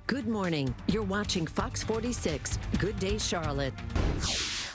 Good morning. You're watching Fox 46 Good Day Charlotte.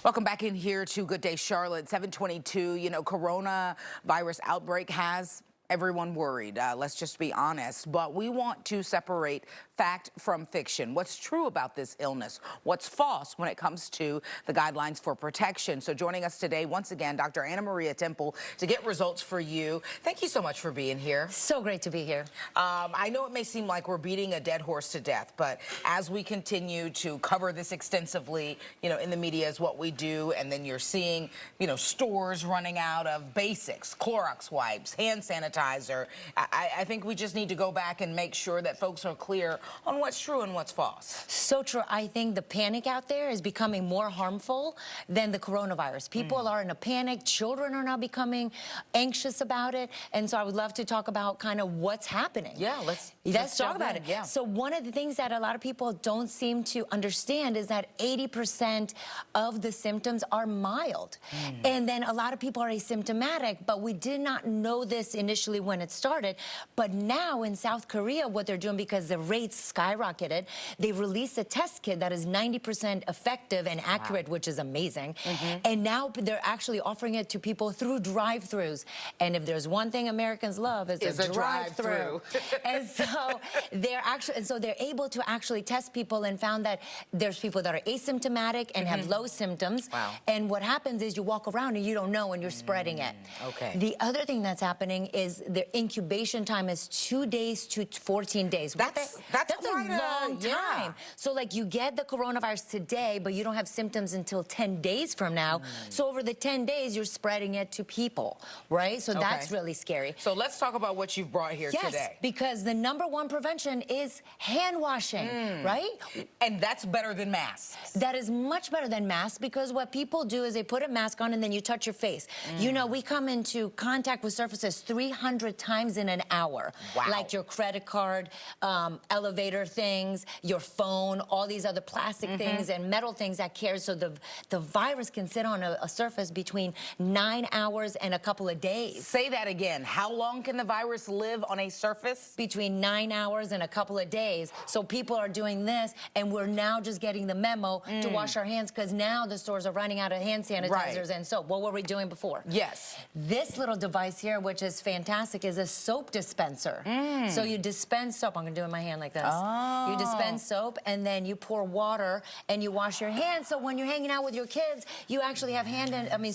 Welcome back in here to Good Day Charlotte, 722. You know, coronavirus outbreak has everyone worried. Let's just be honest. But we want to separate fact from fiction. What's true about this illness? What's false when it comes to the guidelines for protection? So joining us today, once again, Dr. Anna Maria Temple to get results for you. Thank you so much for being here. So great to be here. I know it may seem like we're beating a dead horse to death, but as we continue to cover this extensively, you know, in the media is what we do, and then you're seeing, you know, stores running out of basics, Clorox wipes, hand sanitizer. I think we just need to go back and make sure that folks are clear on what's true and what's false. So true. I think the panic out there is becoming more harmful than the coronavirus. People are in a panic. Children are now becoming anxious about it. And so I would love to talk about kind of what's happening. Yeah, let's talk about it. Yeah. So one of the things that a lot of people don't seem to understand is that 80% of the symptoms are mild. And then a lot of people are asymptomatic, but we did not know this initially when it started. But now in South Korea, what they're doing, because the rates skyrocketed, they released a test kit that is 90% effective and accurate, which is amazing. And now they're actually offering it to people through drive-thrus. And if there's one thing Americans love, is a drive-thru. And so they're able to actually test people, and found that there's people that are asymptomatic and have low symptoms. And what happens is you walk around and you don't know, and you're spreading it. The other thing that's happening is the incubation time is 2 days to 14 days. That's a long time. So like you get the coronavirus today, but you don't have symptoms until 10 days from now. So over the 10 days, you're spreading it to people, right? So that's really scary. So let's talk about what you've brought here today. Yes, because the #1 prevention is hand washing, right? And that's better than masks. That is much better than masks, because what people do is they put a mask on and then you touch your face. You know, we come into contact with surfaces 300 times in an hour. Like your credit card, elevator things, your phone, all these other plastic things and metal things that carry. So the virus can sit on a surface between 9 hours and a couple of days. Say that again. How long can the virus live on a surface? Between 9 hours and a couple of days. So people are doing this, and we're now just getting the memo to wash our hands, because now the stores are running out of hand sanitizers and soap. What were we doing before? Yes. This little device here, which is fantastic, is a soap dispenser. So you dispense soap. I'm going to do it in my hand like this. You dispense soap, and then you pour water, and you wash your hands. So when you're hanging out with your kids, you actually have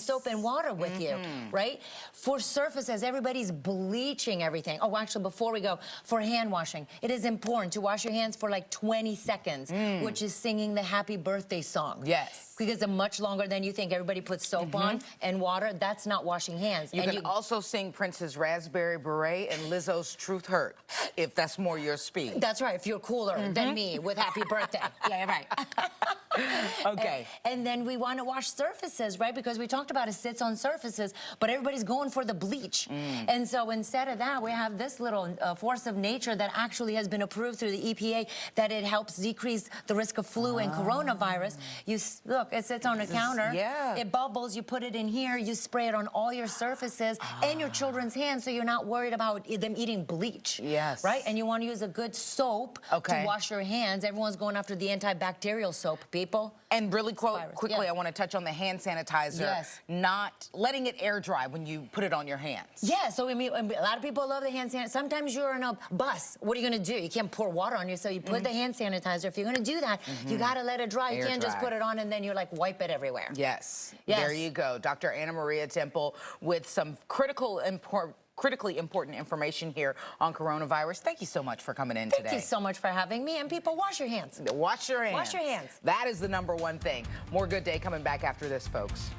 soap and water with you, right? For surfaces, everybody's bleaching everything. Oh, actually, before we go, for hand washing, it is important to wash your hands for like 20 seconds, which is singing the happy birthday song. Yes. Because it's much longer than you think. Everybody puts soap on and water. That's not washing hands. You can also sing Prince's Raspberry Beret and Lizzo's Truth Hurts, if that's more your speed. That's right, if you're cooler than me with happy birthday. Yeah, right. Okay. And then we want to wash surfaces, right? Because we talked about it sits on surfaces, but everybody's going for the bleach. And so instead of that, we have this little force of nature that actually has been approved through the EPA, that it helps decrease the risk of flu and coronavirus. Look, it sits on a counter. It bubbles. You put it in here. You spray it on all your surfaces and your children's hands, so you're not worried about them eating bleach. Yes. Right? And you want to use a good soap to wash your hands. Everyone's going after the antibacterial soap, people. And really quickly, I want to touch on the hand sanitizer. Not letting it air dry when you put it on your hands. Yeah, so I mean, a lot of people love the hand sanitizer. Sometimes you're in a bus. What are you going to do? You can't pour water on you, so you put the hand sanitizer. If you're going to do that, you got to let it dry. You can't just put it on and then you're like wipe it everywhere. Yes. There you go. Dr. Anna Maria Temple with some critically important information here on coronavirus. Thank you so much for coming in today. Thank you so much for having me. And people, wash your hands. Wash your hands. Wash your hands. That is the #1 thing. More Good Day coming back after this, folks.